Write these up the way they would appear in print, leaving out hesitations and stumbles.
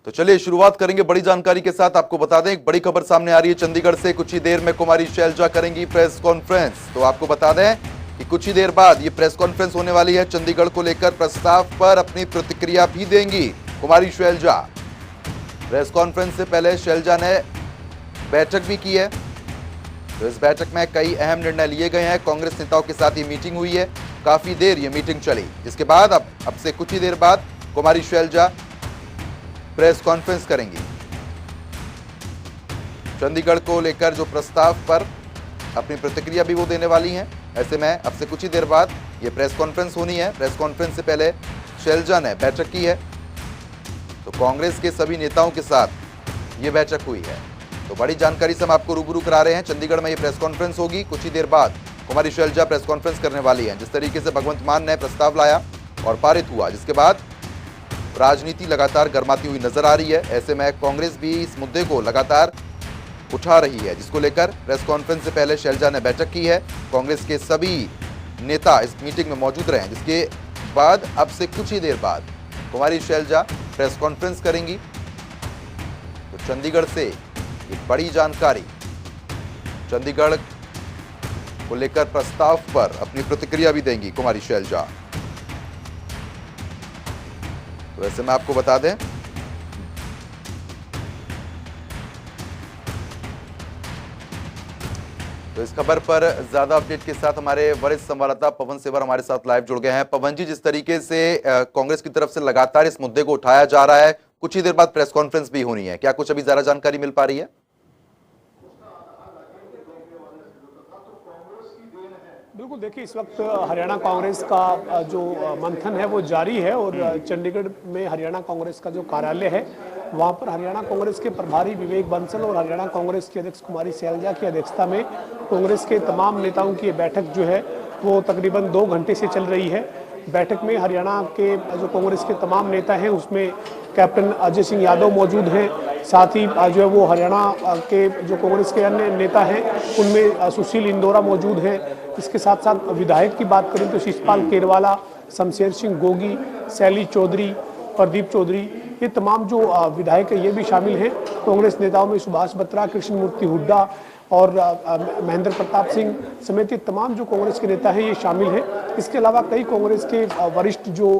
तो चलिए शुरुआत करेंगे बड़ी जानकारी के साथ। आपको बता दें एक बड़ी खबर सामने आ रही है चंडीगढ़ से। कुछ ही देर में कुमारी शैलजा करेंगी प्रेस कॉन्फ्रेंस। तो आपको बता दें कि कुछ ही देर बाद ये प्रेस कॉन्फ्रेंस होने वाली है। चंडीगढ़ को लेकर प्रस्ताव पर अपनी प्रतिक्रिया भी देंगी कुमारी शैलजा। प्रेस कॉन्फ्रेंस से पहले शैलजा ने बैठक भी की है। तो इस बैठक में कई अहम निर्णय लिए गए हैं। कांग्रेस नेताओं के साथ ये मीटिंग हुई है, काफी देर ये मीटिंग चली, जिसके बाद अब से कुछ ही देर बाद कुमारी शैलजा प्रेस कॉन्फ्रेंस करेंगी। चंडीगढ़ को लेकर जो प्रस्ताव पर अपनी प्रतिक्रिया भी वो देने वाली हैं। ऐसे में अब से कुछ ही देर बाद ये प्रेस कॉन्फ्रेंस होनी है। प्रेस कॉन्फ्रेंस से पहले शैलजा ने बैठक की है। तो कांग्रेस के सभी नेताओं के साथ ये बैठक हुई है। तो बड़ी जानकारी से हम आपको रूबरू करा रहे हैं। चंडीगढ़ में ये प्रेस कॉन्फ्रेंस होगी। कुछ ही देर बाद कुमारी शैलजा प्रेस कॉन्फ्रेंस करने वाली है। जिस तरीके से भगवंत मान ने प्रस्ताव लाया और पारित हुआ, जिसके बाद राजनीति लगातार गर्माती हुई नजर आ रही है। ऐसे में कांग्रेस भी इस मुद्दे को लगातार उठा रही है, जिसको लेकर प्रेस कॉन्फ्रेंस से पहले शैलजा ने बैठक की है। कांग्रेस के सभी नेता इस मीटिंग में मौजूद रहे हैं, जिसके बाद अब से कुछ ही देर बाद कुमारी शैलजा प्रेस कॉन्फ्रेंस करेंगी। तो चंडीगढ़ से एक बड़ी जानकारी, चंडीगढ़ को लेकर प्रस्ताव पर अपनी प्रतिक्रिया भी देंगी कुमारी शैलजा। तो ऐसे में आपको बता दें तो इस खबर पर ज्यादा अपडेट के साथ हमारे वरिष्ठ संवाददाता पवन सेवर हमारे साथ लाइव जुड़ गए हैं। पवन जी, जिस तरीके से कांग्रेस की तरफ से लगातार इस मुद्दे को उठाया जा रहा है, कुछ ही देर बाद प्रेस कॉन्फ्रेंस भी होनी है, क्या कुछ अभी ज्यादा जानकारी मिल पा रही है? बिल्कुल, देखिए इस वक्त हरियाणा कांग्रेस का जो मंथन है वो जारी है और चंडीगढ़ में हरियाणा कांग्रेस का जो कार्यालय है वहां पर हरियाणा कांग्रेस के प्रभारी विवेक बंसल और हरियाणा कांग्रेस की अध्यक्ष कुमारी शैलजा की अध्यक्षता में कांग्रेस के तमाम नेताओं की बैठक जो है वो तकरीबन 2 घंटे से चल रही है। बैठक में हरियाणा के जो कांग्रेस के तमाम नेता हैं उसमें कैप्टन अजय सिंह यादव मौजूद हैं, साथ ही जो है वो हरियाणा के जो कांग्रेस के अन्य नेता हैं उनमें सुशील इंदौरा मौजूद हैं। इसके साथ साथ विधायक की बात करें तो शिषपाल केरवाला, शमशेर सिंह गोगी, शैली चौधरी, प्रदीप चौधरी, ये तमाम जो विधायक है ये भी शामिल हैं। कांग्रेस नेताओं में सुभाष बत्रा, कृष्ण मूर्ति हुड्डा और महेंद्र प्रताप सिंह समेत ये तमाम जो कांग्रेस के नेता हैं ये शामिल हैं। इसके अलावा कई कांग्रेस के वरिष्ठ जो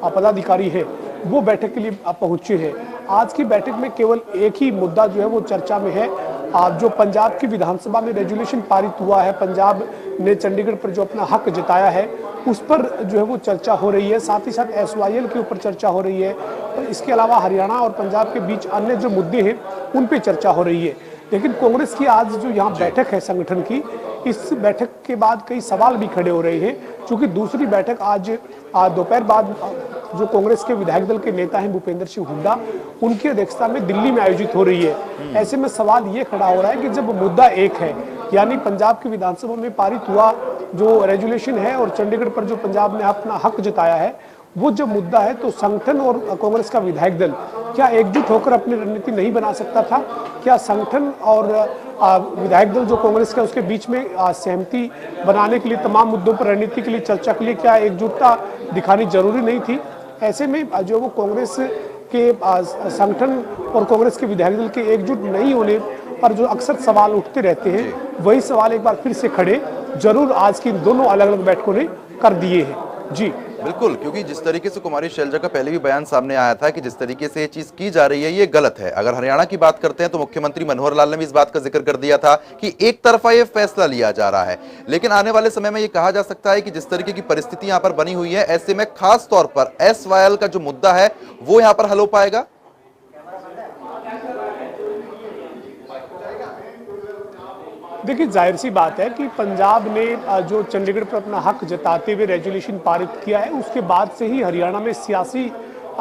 पदाधिकारी हैं वो बैठक के लिए पहुंचे हैं। आज की बैठक में केवल एक ही मुद्दा जो है वो चर्चा में है। जो पंजाब की विधानसभा में रेजुलेशन पारित हुआ है, पंजाब ने चंडीगढ़ पर जो अपना हक जताया है उस पर जो है वो चर्चा हो रही है। साथ ही साथ SYL के ऊपर चर्चा हो रही है। और इसके अलावा हरियाणा और पंजाब के बीच अन्य जो मुद्दे हैं उन पे चर्चा हो रही है। लेकिन कांग्रेस की आज जो यहाँ बैठक है संगठन की, इस बैठक के बाद कई सवाल भी खड़े हो रहे हैं, क्योंकि दूसरी बैठक आज दोपहर बाद जो कांग्रेस के विधायक दल के नेता हैं भूपेंद्र सिंह हुड्डा, उनकी अध्यक्षता में दिल्ली में आयोजित हो रही है। ऐसे में सवाल ये खड़ा हो रहा है कि जब मुद्दा एक है, यानी पंजाब की विधानसभा में पारित हुआ जो रेजुलेशन है और चंडीगढ़ पर जो पंजाब ने अपना हक जताया है, वो जब मुद्दा है तो संगठन और कांग्रेस का विधायक दल क्या एकजुट होकर अपनी रणनीति नहीं बना सकता था? क्या संगठन और विधायक दल जो कांग्रेस का उसके बीच में सहमति बनाने के लिए, तमाम मुद्दों पर रणनीति के लिए चर्चा के लिए क्या एकजुटता दिखानी जरूरी नहीं थी? ऐसे में जो वो कांग्रेस के संगठन और कांग्रेस के विधायक दल के एकजुट नहीं होने पर जो अक्सर सवाल उठते रहते हैं, वही सवाल एक बार फिर से खड़े जरूर आज की दोनों अलग अलग बैठकों ने कर दिए हैं। जी बिल्कुल, क्योंकि जिस तरीके से कुमारी शैलजा का पहले भी बयान सामने आया था कि जिस तरीके से ये चीज की जा रही है ये गलत है। अगर हरियाणा की बात करते हैं तो मुख्यमंत्री मनोहर लाल ने भी इस बात का जिक्र कर दिया था कि एक तरफा ये फैसला लिया जा रहा है। लेकिन आने वाले समय में ये कहा जा सकता है कि जिस तरीके की परिस्थिति यहाँ पर बनी हुई है, ऐसे में खास तौर पर SYL का जो मुद्दा है वो यहाँ पर हल हो पाएगा। देखिए, जाहिर सी बात है कि पंजाब ने जो चंडीगढ़ पर अपना हक जताते हुए रेजुलेशन पारित किया है, उसके बाद से ही हरियाणा में सियासी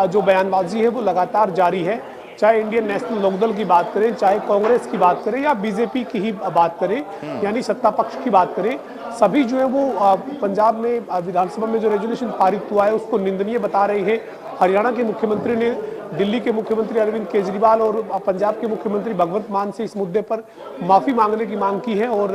जो बयानबाजी है वो लगातार जारी है। चाहे इंडियन नेशनल लोकदल की बात करें, चाहे कांग्रेस की बात करें या बीजेपी की ही बात करें, यानी सत्ता पक्ष की बात करें, सभी जो है वो पंजाब में विधानसभा में जो रेजुलेशन पारित हुआ है उसको निंदनीय बता रहे हैं। हरियाणा के मुख्यमंत्री ने दिल्ली के मुख्यमंत्री अरविंद केजरीवाल और पंजाब के मुख्यमंत्री भगवंत मान से इस मुद्दे पर माफ़ी मांगने की मांग की है। और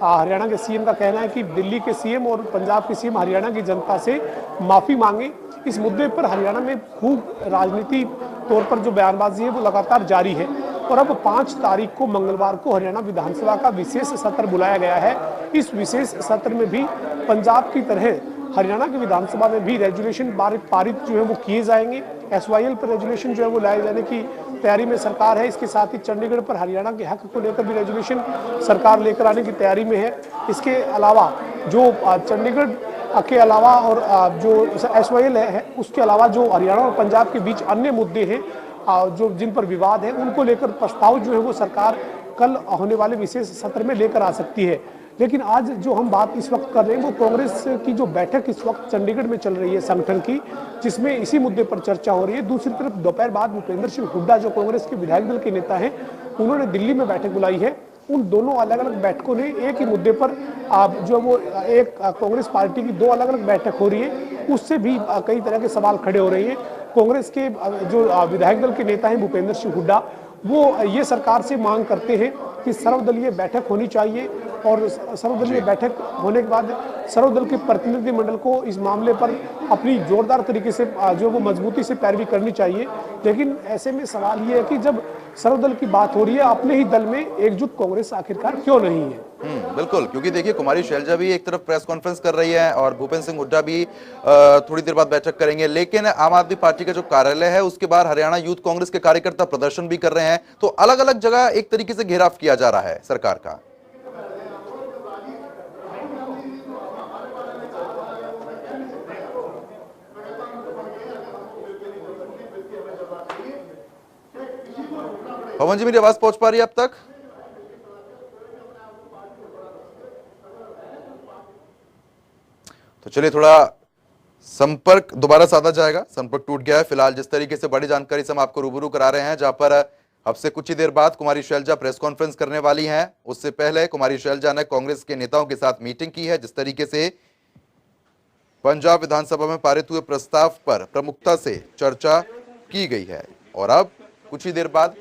हरियाणा के सीएम का कहना है कि दिल्ली के सीएम और पंजाब के सीएम हरियाणा की जनता से माफ़ी मांगे। इस मुद्दे पर हरियाणा में खूब राजनीति तौर पर जो बयानबाजी है वो लगातार जारी है। और अब 5 तारीख को मंगलवार को हरियाणा विधानसभा का विशेष सत्र बुलाया गया है। इस विशेष सत्र में भी पंजाब की तरह हरियाणा की विधानसभा में भी रेजुलेशन पारित जो है वो किए जाएंगे। SYL पर रेजुलेशन जो है वो लाए जाने की तैयारी में सरकार है। इसके साथ ही चंडीगढ़ पर हरियाणा के हक को लेकर भी रेजुलेशन सरकार लेकर आने की तैयारी में है। इसके अलावा जो चंडीगढ़ के अलावा और जो SYL है उसके अलावा जो हरियाणा और पंजाब के बीच अन्य मुद्दे हैं जो जिन पर विवाद है उनको लेकर प्रस्ताव जो है वो सरकार कल होने वाले विशेष सत्र में लेकर आ सकती है। लेकिन आज जो हम बात इस वक्त कर रहे हैं वो कांग्रेस की जो बैठक इस वक्त चंडीगढ़ में चल रही है संगठन की, जिसमें इसी मुद्दे पर चर्चा हो रही है। दूसरी तरफ दोपहर बाद भूपेंद्र सिंह हुड्डा जो कांग्रेस के विधायक दल के नेता हैं, उन्होंने दिल्ली में बैठक बुलाई है। उन दोनों अलग अलग बैठकों ने एक ही मुद्दे पर जो वो एक कांग्रेस पार्टी की 2 अलग अलग बैठक हो रही है, उससे भी कई तरह के सवाल खड़े हो रहे हैं। कांग्रेस के जो विधायक दल के नेता हैं भूपेंद्र सिंह हुड्डा, वो ये सरकार से मांग करते हैं कि सर्वदलीय बैठक होनी चाहिए और सर्वदलीय बैठक होने के बाद सर्वदल के प्रतिनिधिमंडल को इस मामले पर अपनी जोरदार तरीके से जो वो मजबूती से पैरवी करनी चाहिए। लेकिन ऐसे में सवाल ये है कि जब सर्वदल की बात हो रही है, अपने ही दल में एकजुट कांग्रेस आखिरकार क्यों नहीं है? बिल्कुल, क्योंकि देखिए कुमारी शैलजा भी एक तरफ प्रेस कॉन्फ्रेंस कर रही है और भूपेंद्र सिंह हुड्डा भी थोड़ी देर बाद बैठक करेंगे, लेकिन आम आदमी पार्टी का जो कार्यालय है उसके बाहर हरियाणा यूथ कांग्रेस के कार्यकर्ता प्रदर्शन भी कर रहे हैं। तो अलग अलग जगह एक तरीके से घेराव किया जा रहा है सरकार का। पवन जी, मेरी आवाज पहुंच पा रही है अब तक? तो चलिए थोड़ा संपर्क दोबारा साधा जाएगा, संपर्क टूट गया है। फिलहाल जिस तरीके से बड़ी जानकारी से हम आपको रूबरू करा रहे हैं, जहां पर अब से कुछ ही देर बाद कुमारी शैलजा प्रेस कॉन्फ्रेंस करने वाली हैं, उससे पहले कुमारी शैलजा ने कांग्रेस के नेताओं के साथ मीटिंग की है। जिस तरीके से पंजाब विधानसभा में पारित हुए प्रस्ताव पर प्रमुखता से चर्चा की गई है और अब कुछ ही देर बाद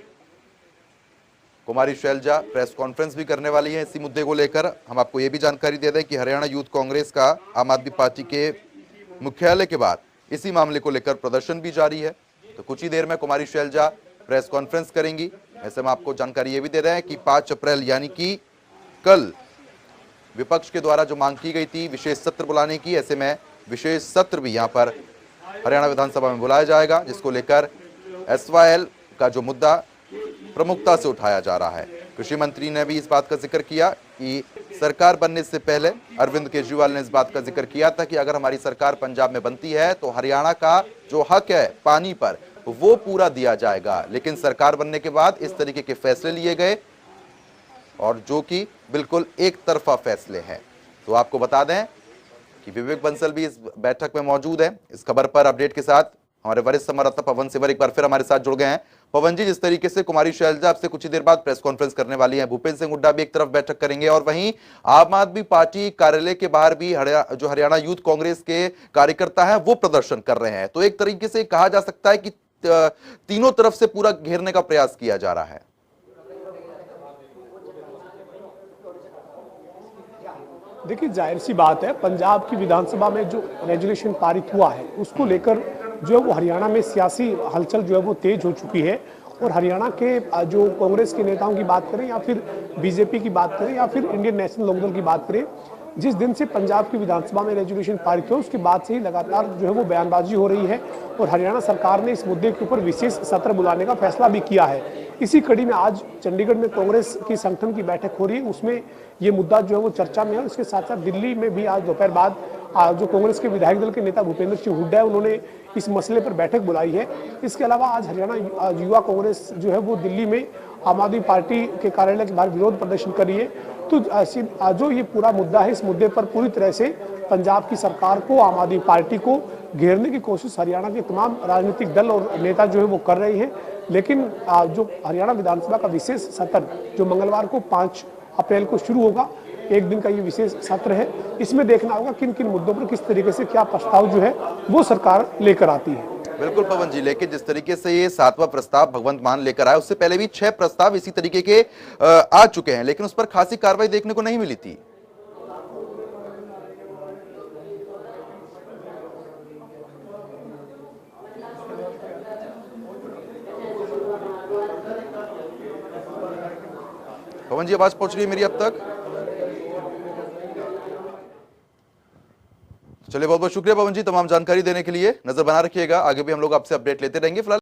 कुमारी शैलजा प्रेस कॉन्फ्रेंस भी करने वाली है इसी मुद्दे को लेकर। हम आपको यह भी जानकारी दे दें कि हरियाणा यूथ कांग्रेस का आम आदमी पार्टी के मुख्यालय के बाद इसी मामले को लेकर प्रदर्शन भी जारी है। तो कुछ ही देर में कुमारी शैलजा प्रेस कॉन्फ्रेंस करेंगी। ऐसे में आपको जानकारी ये भी दे रहे हैं कि 5 अप्रैल यानी कि कल विपक्ष के द्वारा जो मांग की गई थी विशेष सत्र बुलाने की, ऐसे में विशेष सत्र भी यहां पर हरियाणा विधानसभा में बुलाया जाएगा, जिसको लेकर SYL का जो मुद्दा प्रमुखता से उठाया जा रहा है। कृषि मंत्री ने भी इस बात का जिक्र किया कि सरकार बनने से पहले अरविंद केजरीवाल ने इस बात का जिक्र किया था कि अगर हमारी सरकार पंजाब में बनती है तो हरियाणा का जो हक है पानी पर वो पूरा दिया जाएगा। लेकिन सरकार बनने के बाद इस तरीके के फैसले लिए गए और जो कि बिल्कुल एक तरफा फैसले हैं। तो आपको बता दें कि विवेक बंसल भी इस बैठक में मौजूद है। इस खबर पर अपडेट के साथ हमारे वरिष्ठ संवाददाता पवन सिवर एक बार फिर हमारे साथ जुड़ गए हैं। पवन जी, जिस तरीके से कुमारी शैलजा अब से कुछ ही देर बाद प्रेस कॉन्फ्रेंस करने वाली है, भूपेंद्र सिंह हुड्डा भी एक तरफ बैठक करेंगे और वहीं आम आदमी पार्टी कार्यालय के बाहर भी जो हरियाणा यूथ कांग्रेस के कार्यकर्ता हैं वो प्रदर्शन कर रहे हैं। तो एक तरीके से कहा जा सकता है कि तीनों तरफ से पूरा घेरने का प्रयास किया जा रहा है। देखिए, जाहिर सी बात है, पंजाब की विधानसभा में जो रेजुलेशन पारित हुआ है उसको लेकर जो है वो हरियाणा में सियासी हलचल जो है वो तेज हो चुकी है। और हरियाणा के जो कांग्रेस के नेताओं की बात करें या फिर बीजेपी की बात करें या फिर इंडियन नेशनल लोकदल की बात करें, जिस दिन से पंजाब की विधानसभा में रेजुलेशन पारित हुआ उसके बाद से ही लगातार जो है वो बयानबाजी हो रही है और हरियाणा सरकार ने इस मुद्दे के ऊपर विशेष सत्र बुलाने का फैसला भी किया है। इसी कड़ी में आज चंडीगढ़ में कांग्रेस की संगठन की बैठक हो रही है, उसमें ये मुद्दा जो है वो चर्चा में है। उसके साथ साथ दिल्ली में भी आज दोपहर बाद जो कांग्रेस के विधायक दल के नेता भूपेंद्र सिंह हुड्डा है उन्होंने इस मसले पर बैठक बुलाई है। इसके अलावा आज हरियाणा युवा कांग्रेस जो है वो दिल्ली में आम आदमी पार्टी के कार्यालय के बाहर विरोध प्रदर्शन कर रही है। तो जो ये पूरा मुद्दा है, इस मुद्दे पर पूरी तरह से पंजाब की सरकार को, आम आदमी पार्टी को घेरने की कोशिश हरियाणा के तमाम राजनीतिक दल और नेता जो है वो कर रहे हैं। लेकिन जो हरियाणा विधानसभा का विशेष सत्र जो मंगलवार को 5 अप्रैल को शुरू होगा, एक दिन का ये विशेष सत्र है, इसमें देखना होगा किन किन मुद्दों पर किस तरीके से क्या प्रस्ताव जो है वो सरकार लेकर आती है। बिल्कुल पवन जी, लेकिन जिस तरीके से ये 7वां प्रस्ताव भगवंत मान लेकर आए, उससे पहले भी 6 प्रस्ताव इसी तरीके के आ चुके हैं, लेकिन उस पर खासी कार्रवाई देखने को नहीं मिली थी। पवन जी, आवाज पहुंच रही है मेरी अब तक? चलिए, बहुत बहुत शुक्रिया पवन जी तमाम जानकारी देने के लिए। नजर बना रखिएगा, आगे भी हम लोग आपसे अपडेट लेते रहेंगे। फिलहाल